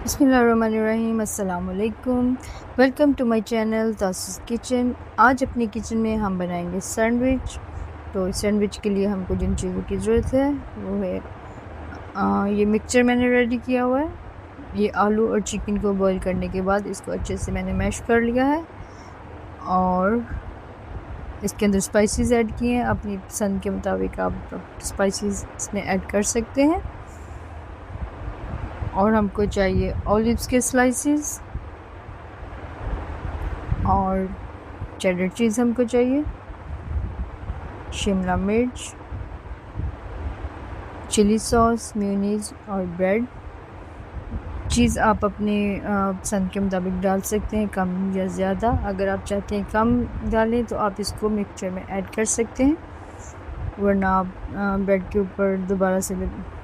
बिस्मिल्लाहिर्रहमानिर्रहीम। अस्सलाम वालेकुम। वेलकम टू माय चैनल तासुस किचन। आज अपनी किचन में हम बनाएंगे सैंडविच। तो सैंडविच के लिए हमको जिन चीज़ों की ज़रूरत है वो है ये मिक्सचर मैंने रेडी किया हुआ है। ये आलू और चिकन को बॉईल करने के बाद इसको अच्छे से मैंने मैश कर लिया है और इसके अंदर स्पाइसेस ऐड किए हैं। अपनी पसंद के मुताबिक आप स्पाइसेस इसमें ऐड कर सकते हैं। और हमको चाहिए ऑलिव्स के स्लाइसेस और चेडर चीज़ हमको चाहिए, शिमला मिर्च, चिली सॉस, मेयोनीज और ब्रेड। चीज़ आप अपने पसंद के मुताबिक डाल सकते हैं, कम या ज़्यादा। अगर आप चाहते हैं कम डालें तो आप इसको मिक्सचर में ऐड कर सकते हैं, वरना आप ब्रेड के ऊपर दोबारा से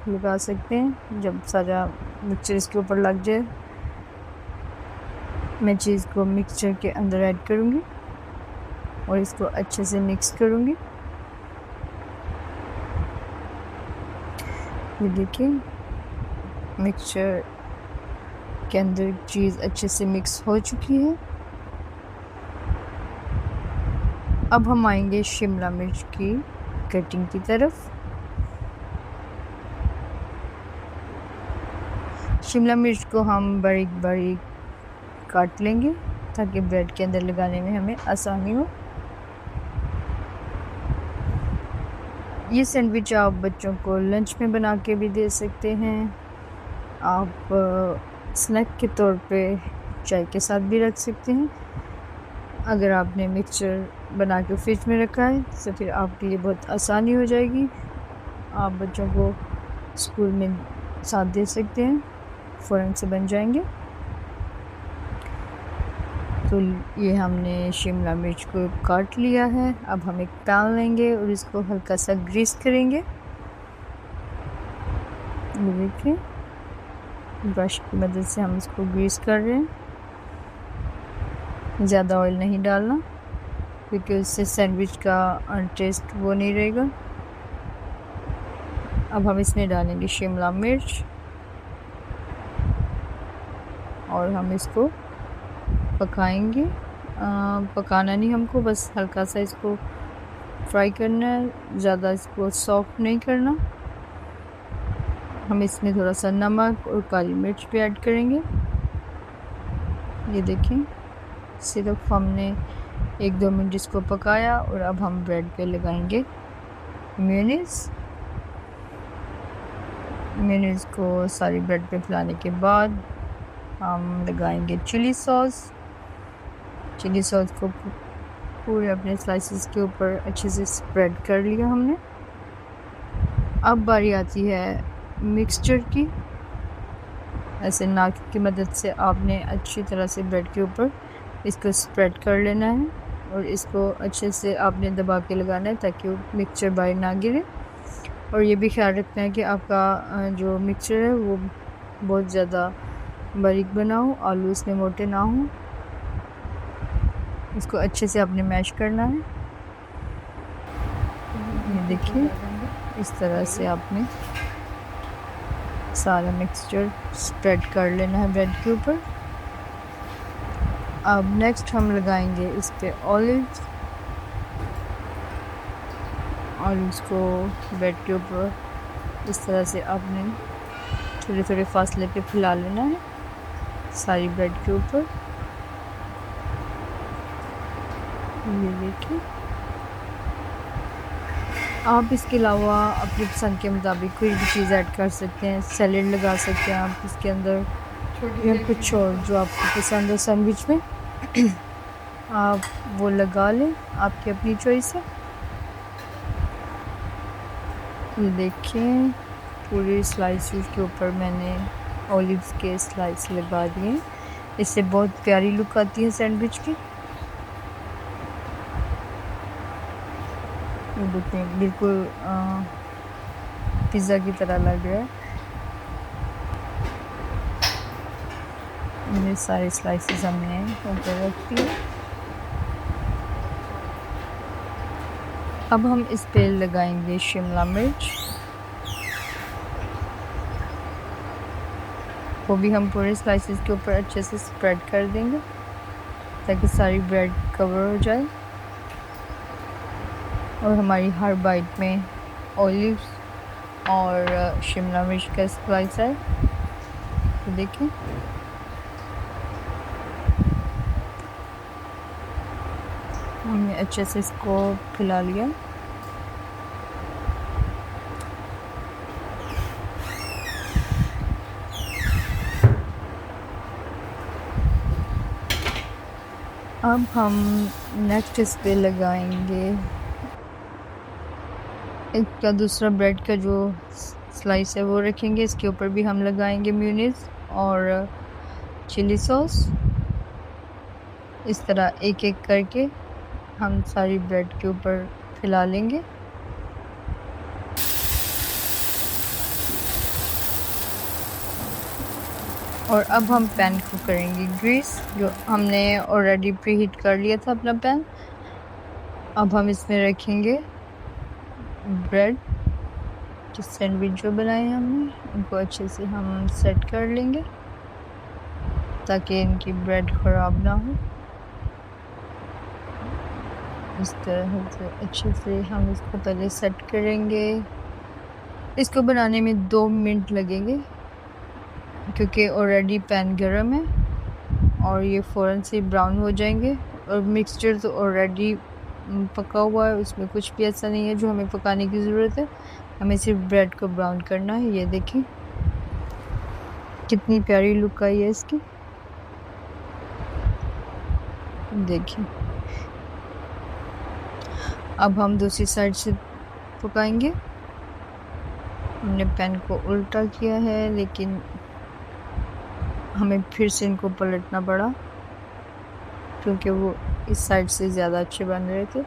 लगा सकते हैं। जब सारा मिक्सचर इसके ऊपर लग जाए मैं चीज़ को मिक्सचर के अंदर ऐड करूँगी और इसको अच्छे से मिक्स करूँगी। ये देखिए मिक्सचर के अंदर चीज़ अच्छे से मिक्स हो चुकी है। अब हम आएंगे शिमला मिर्च की कटिंग की तरफ। शिमला मिर्च को हम बारीक बारीक काट लेंगे ताकि ब्रेड के अंदर लगाने में हमें आसानी हो। ये सैंडविच आप बच्चों को लंच में बना के भी दे सकते हैं। आप स्नैक के तौर पे चाय के साथ भी रख सकते हैं। अगर आपने मिक्सचर बना के फ्रिज में रखा है तो फिर आपके लिए बहुत आसानी हो जाएगी। आप बच्चों को स्कूल में साथ दे सकते हैं, फ़ौरन से बन जाएंगे। तो ये हमने शिमला मिर्च को काट लिया है। अब हम एक पैन लेंगे और इसको हल्का सा ग्रीस करेंगे। ये देखिए ब्रश की मदद से हम इसको ग्रीस कर रहे हैं। ज़्यादा ऑयल नहीं डालना क्योंकि उससे सैंडविच का टेस्ट वो नहीं रहेगा। अब हम इसमें डालेंगे शिमला मिर्च और हम इसको पकाएंगे। पकाना नहीं हमको, बस हल्का सा इसको फ्राई करना है, ज़्यादा इसको सॉफ्ट नहीं करना। हम इसमें थोड़ा सा नमक और काली मिर्च भी ऐड करेंगे। ये देखें सिर्फ हमने 1-2 मिनट इसको पकाया और अब हम ब्रेड पे लगाएंगे मेयोनीज़ को सारी ब्रेड पे फैलाने के बाद हम लगाएंगे चिली सॉस को पूरे अपने स्लाइसेस के ऊपर अच्छे से स्प्रेड कर लिया हमने। अब बारी आती है मिक्सचर की। ऐसे नाक की मदद से आपने अच्छी तरह से ब्रेड के ऊपर इसको स्प्रेड कर लेना है और इसको अच्छे से आपने दबा के लगाना है ताकि वो मिक्सचर बाहर ना गिरे। और ये भी ख्याल रखना है कि आपका जो मिक्सचर है वो बहुत ज़्यादा बारीक बना हो, आलू इसमें मोटे ना हो। इसको अच्छे से आपने मैश करना है। ये देखिए इस तरह से आपने सारा मिक्सचर स्प्रेड कर लेना है ब्रेड के ऊपर। अब नेक्स्ट हम लगाएंगे इस पे ऑलिव्स को ब्रेड के ऊपर इस तरह से आपने थोड़े थोड़े फासले पे फैला लेना है सारी ब्रेड के ऊपर। ये देखिए आप इसके अलावा अपनी पसंद के मुताबिक कोई भी चीज़ ऐड कर सकते हैं। सैलेड लगा सकते हैं आप इसके अंदर या कुछ और जो आपको पसंद है सैंडविच में आप वो लगा लें, आपकी अपनी चॉइस है। ये देखिए पूरी स्लाइसेस के ऊपर मैंने ऑलिव्स के स्लाइस लगा दिए। इससे बहुत प्यारी लुक आती है सैंडविच की। ये देखिए बिल्कुल पिज़्ज़ा की तरह लग रहा है। ये सारे स्लाइसेस हमने ऊपर रख दिए। अब हम इस पे लगाएंगे शिमला मिर्च को भी हम पूरे स्लाइसेस के ऊपर अच्छे से स्प्रेड कर देंगे ताकि सारी ब्रेड कवर हो जाए और हमारी हर बाइट में ऑलिव्स और शिमला मिर्च का स्लाइस है। तो देखिए हमने अच्छे से इसको फैला लिया। अब हम नेक्स्ट इस पे लगाएंगे इसका दूसरा ब्रेड का जो स्लाइस है वो रखेंगे। इसके ऊपर भी हम लगाएंगे मेयोनीज और चिली सॉस। इस तरह एक एक करके हम सारी ब्रेड के ऊपर फैला लेंगे। और अब हम पैन को करेंगे ग्रीस, जो हमने ऑलरेडी प्री हीट कर लिया था अपना पैन। अब हम इसमें रखेंगे ब्रेड, जो सैंडविच जो बनाए हैं हमने, उनको अच्छे से हम सेट कर लेंगे ताकि इनकी ब्रेड ख़राब ना हो। इस तरह से अच्छे से हम इसको पहले सेट करेंगे। इसको बनाने में 2 मिनट लगेंगे क्योंकि ऑलरेडी पैन गरम है और ये फ़ौरन से ब्राउन हो जाएंगे। और मिक्सचर तो ऑलरेडी पका हुआ है, उसमें कुछ भी ऐसा नहीं है जो हमें पकाने की ज़रूरत है। हमें सिर्फ ब्रेड को ब्राउन करना है। ये देखिए कितनी प्यारी लुक आई है इसकी। देखिए अब हम दूसरी साइड से पकाएंगे। हमने पैन को उल्टा किया है लेकिन हमें फिर से इनको पलटना पड़ा क्योंकि वो इस साइड से ज़्यादा अच्छे बन रहे थे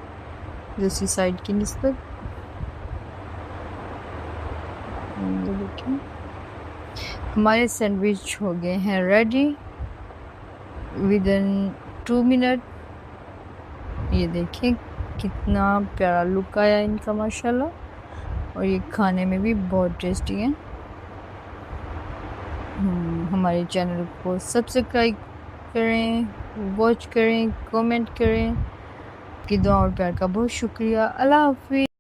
दूसरी साइड की निस्बत। देखिए हमारे सैंडविच हो गए हैं रेडी विदिन 2 मिनट। ये देखिए कितना प्यारा लुक आया इनका माशाल्लाह, और ये खाने में भी बहुत टेस्टी है। हमारे चैनल को सब्सक्राइब करें, वॉच करें, कमेंट करें। आपकी दुआ और प्यार का बहुत शुक्रिया। अल्लाह हाफिज़।